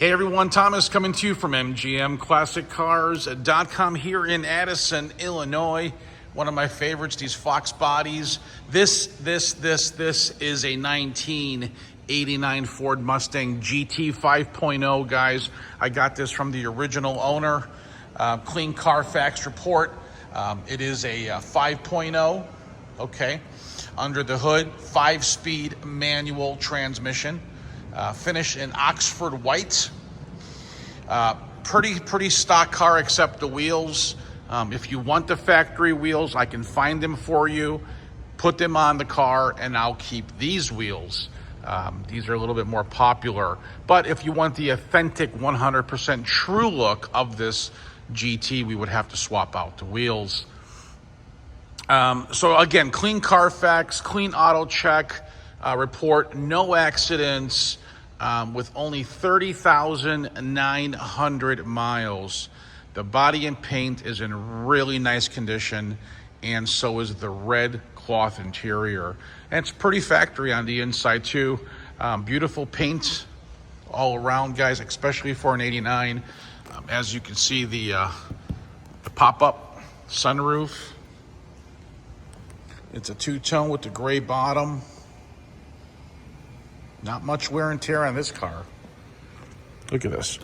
Hey everyone, Thomas coming to you from MGMClassicCars.com here in Addison, Illinois. One of my favorites, these Fox bodies. This is a 1989 Ford Mustang GT 5.0, guys. I got this from the original owner. Clean Carfax report. It is a 5.0, okay. Under the hood, 5-speed manual transmission. Finished in Oxford white. Pretty stock car except the wheels. If you want the factory wheels, I can find them for you, put them on the car, and I'll keep these wheels. These are a little bit more popular. But if you want the authentic 100% true look of this GT, we would have to swap out the wheels. So again, clean Carfax, clean auto check report, no accidents, with only 30,900 miles. The body and paint is in really nice condition, and so is the red cloth interior. And it's pretty factory on the inside too. Beautiful paint all around, guys, especially for an 89. As you can see, the pop-up sunroof. It's a two-tone with the gray bottom. Not much wear and tear on this car. Look at this.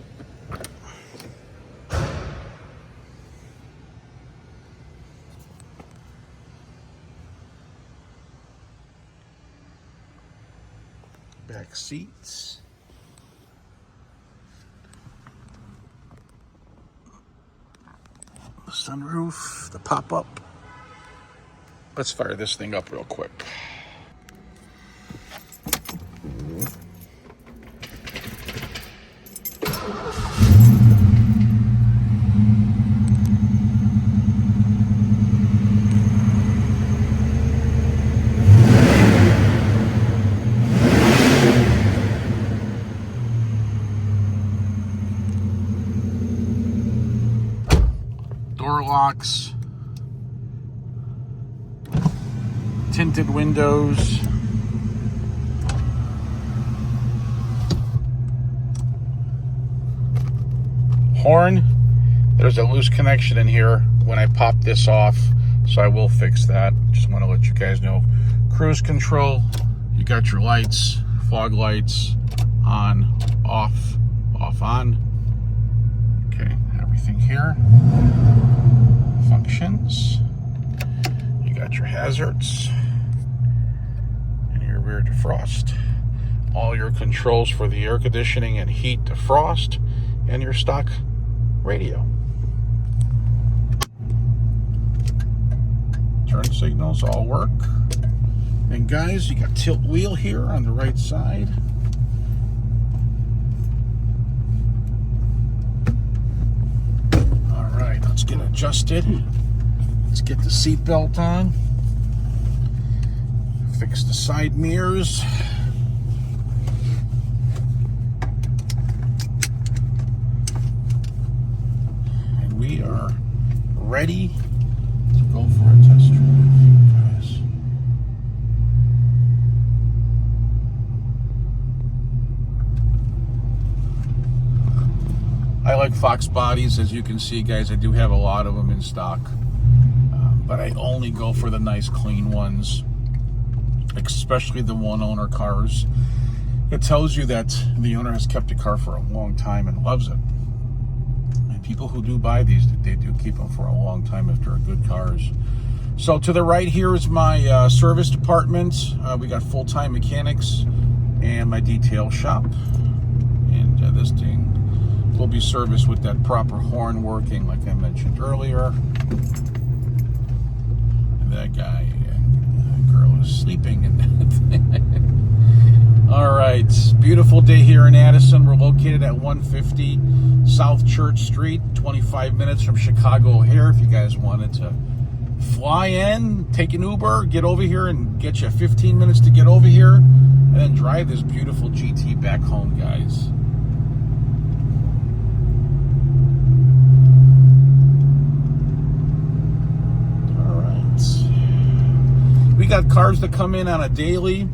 Back seats. The sunroof, the pop-up. Let's fire this thing up real quick. Door locks, tinted windows, horn. There's a loose connection in here when I pop this off, so I will fix that. Just want to let you guys know. Cruise control, you got your lights, fog lights, on, off, on. Okay, everything here functions. You got your hazards and your rear defrost. All your controls for the air conditioning and heat defrost, and your stock radio. Turn signals all work. And guys, you got tilt wheel here on the right side. All right, let's get adjusted. Let's get the seat belt on. Fix the side mirrors. We are ready to go for a test drive, guys. I like Fox bodies, as you can see, guys. I do have a lot of them in stock, but I only go for the nice, clean ones, especially the one-owner cars. It tells you that the owner has kept the car for a long time and loves it. People who do buy these, they do keep them for a long time if they're good cars. So to the right here is my service department. We got full-time mechanics and my detail shop. And this thing will be serviced with that proper horn working, like I mentioned earlier. And that guy, girl is sleeping in that thing. All right, beautiful day here in Addison. We're located at 150 South Church Street, 25 minutes from Chicago O'Hare. If you guys wanted to fly in, take an Uber, get over here and get you 15 minutes to get over here, and then drive this beautiful GT back home, guys. All right. We got cars that come in on a daily.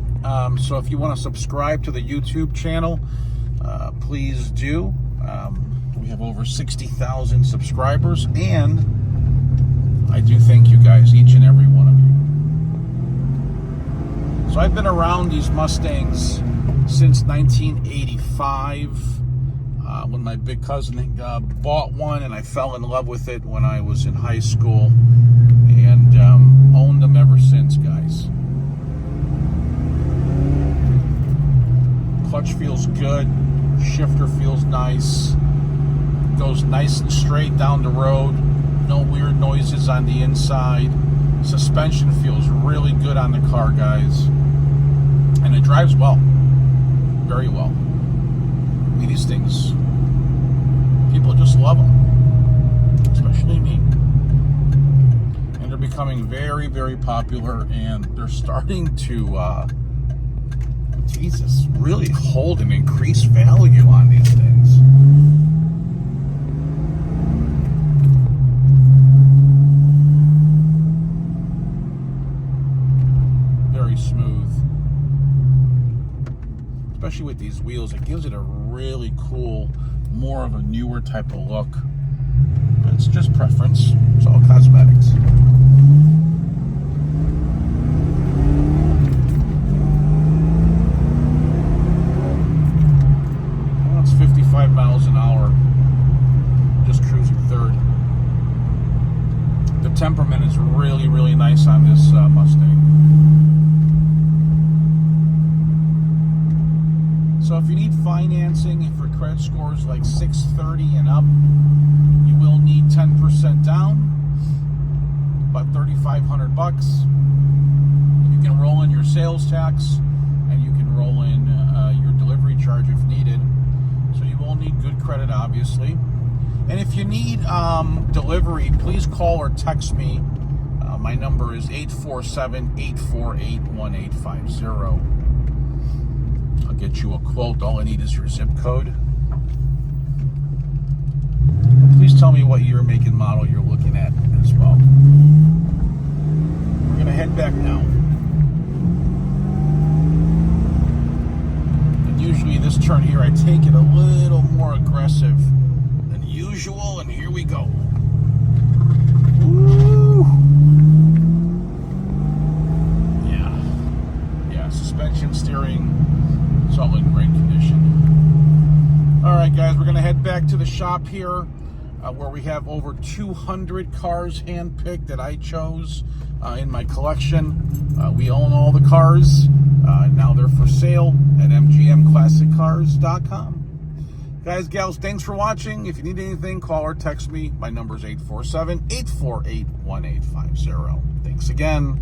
So if you want to subscribe to the YouTube channel, please do. We have over 60,000 subscribers, and I do thank you guys, each and every one of you. So I've been around these Mustangs since 1985, when my big cousin bought one, and I fell in love with it when I was in high school, and owned them ever since, guys. Clutch feels good, shifter feels nice, goes nice and straight down the road, no weird noises on the inside. Suspension feels really good on the car, guys, and it drives well, very well. I mean, these things, people just love them, especially me. And they're becoming very, very popular, and they're starting to Jesus, really hold an increased value on these things. Very smooth. Especially with these wheels, it gives it a really cool, more of a newer type of look. It's just preference. It's all cosmetics. Well, it's 55 miles an hour, just cruising third. The temperament is really, really nice on this Mustang. So if you need financing, if your credit score is like 630 and up, you will need 10% down, about $3,500. You can roll in your sales tax, and you can roll in your delivery charge if needed. So you will need good credit, obviously. And if you need delivery, please call or text me. My number is 847-848-1850. I'll get you a quote. All I need is your zip code. Please tell me what year, make, and model you're looking at as well. We're going to head back now. And usually this turn here, I take it a little more aggressive than usual, and here we go. Woo! Yeah, suspension, steering, it's all in great condition. All right, guys, we're going to head back to the shop here, where we have over 200 cars handpicked that I chose in my collection. We own all the cars. Now they're for sale at mgmclassiccars.com. Guys, gals, thanks for watching. If you need anything, call or text me. My number is 847-848-1850. Thanks again.